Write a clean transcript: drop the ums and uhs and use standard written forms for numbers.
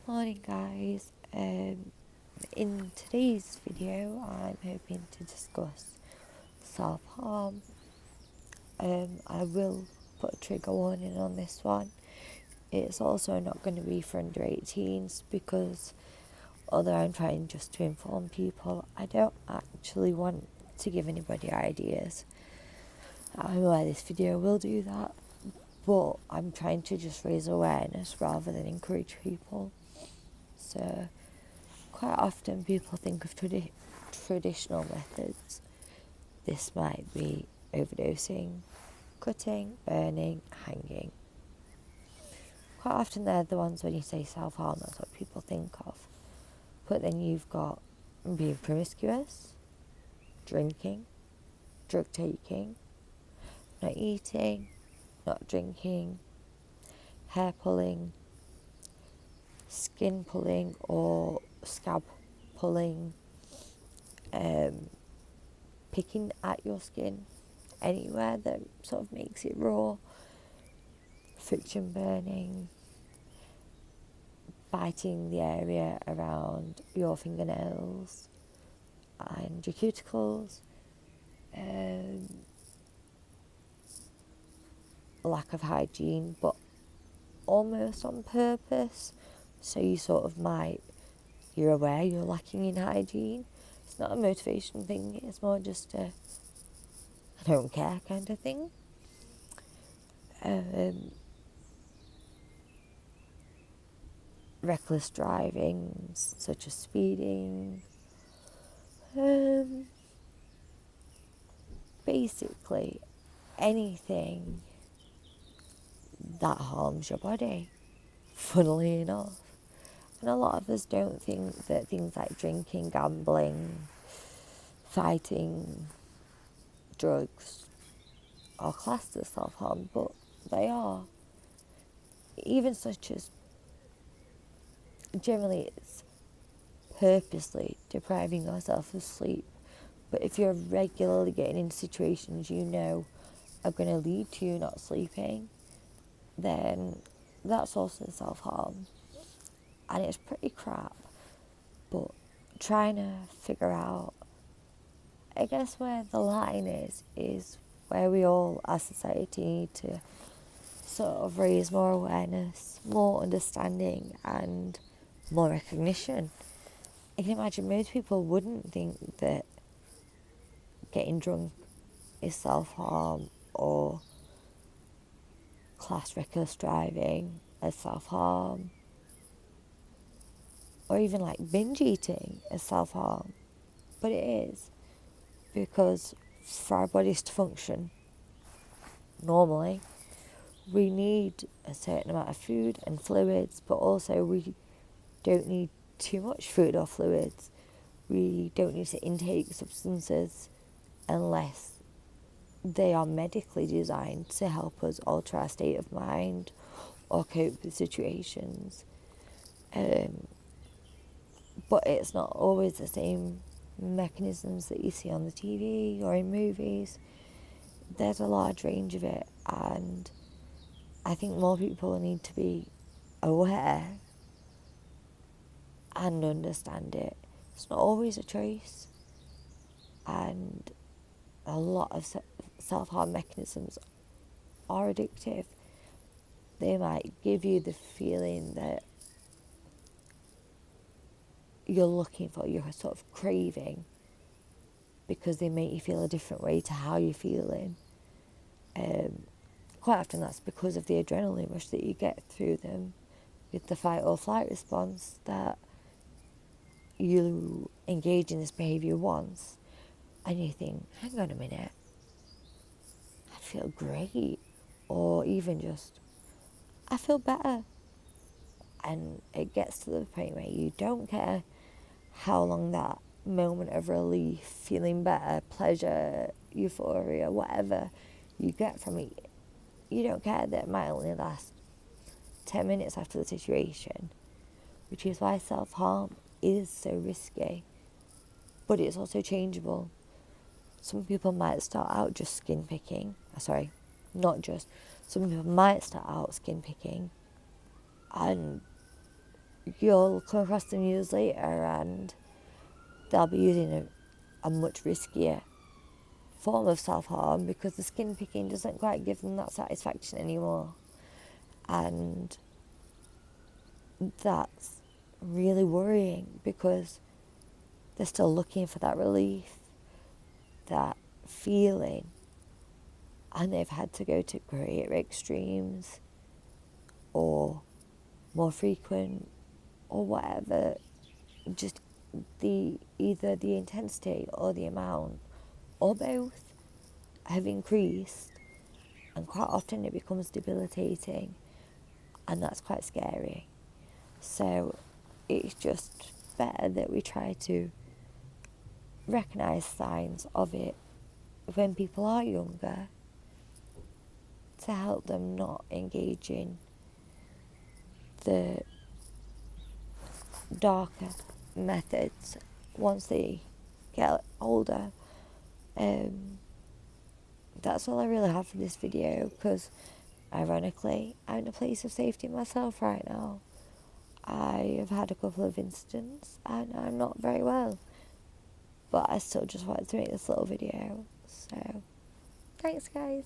Morning guys, in today's video I'm hoping to discuss self-harm. I will put a trigger warning on this one. It's also not going to be for under 18s because although I'm trying just to inform people, I don't actually want to give anybody ideas. I'm aware this video will do that, but I'm trying to just raise awareness rather than encourage people. So quite often people think of traditional methods. This might be overdosing, cutting, burning, hanging. Quite often they're the ones when you say self-harm, that's what people think of. But then you've got being promiscuous, drinking, drug taking, not eating, not drinking, hair pulling, skin pulling or scab pulling, picking at your skin anywhere that sort of makes it raw, friction burning, biting the area around your fingernails and your cuticles, lack of hygiene but almost on purpose, so you sort of you're aware you're lacking in hygiene. It's not a motivation thing, it's more just a I don't care kind of thing. Reckless driving, such as speeding, basically anything that harms your body, funnily enough. And a lot of us don't think that things like drinking, gambling, fighting, drugs are classed as self-harm, but they are. Even such as generally it's purposely depriving yourself of sleep. But if you're regularly getting into situations you know are going to lead to you not sleeping, then that's also self-harm. And it's pretty crap. But trying to figure out, I guess, where the line is where we all as society need to sort of raise more awareness, more understanding and more recognition. I can imagine most people wouldn't think that getting drunk is self-harm or class reckless driving as self-harm, or even like binge eating as self-harm. But it is, because for our bodies to function normally, we need a certain amount of food and fluids, but also we don't need too much food or fluids. We don't need to intake substances unless they are medically designed to help us alter our state of mind or cope with situations. But it's not always the same mechanisms that you see on the TV or in movies. There's a large range of it, and I think more people need to be aware and understand it. It's not always a choice, and a lot of self-harm mechanisms are addictive. They might give you the feeling that you're looking for, you're sort of craving, because they make you feel a different way to how you're feeling. Quite often that's because of the adrenaline rush that you get through them with the fight or flight response, that you engage in this behaviour once and you think, hang on a minute, I feel great, or even just, I feel better. And it gets to the point where you don't care how long that moment of relief, feeling better, pleasure, euphoria, whatever you get from it, you don't care that it might only last 10 minutes after the situation, which is why self-harm is so risky. But it's also changeable. Some people might start out just skin picking. Not just. Some people might start out skin picking and you'll come across them years later and they'll be using a much riskier form of self-harm because the skin picking doesn't quite give them that satisfaction anymore. And that's really worrying because they're still looking for that relief, that feeling, and they've had to go to greater extremes or more frequent or whatever, just either the intensity or the amount or both have increased, and quite often it becomes debilitating, and that's quite scary. So it's just better that we try to recognise signs of it when people are younger to help them not engage in the darker methods once they get older. That's all I really have for this video because ironically I'm in a place of safety myself right now. I have had a couple of incidents and I'm not very well, but I still just wanted to make this little video. So thanks guys.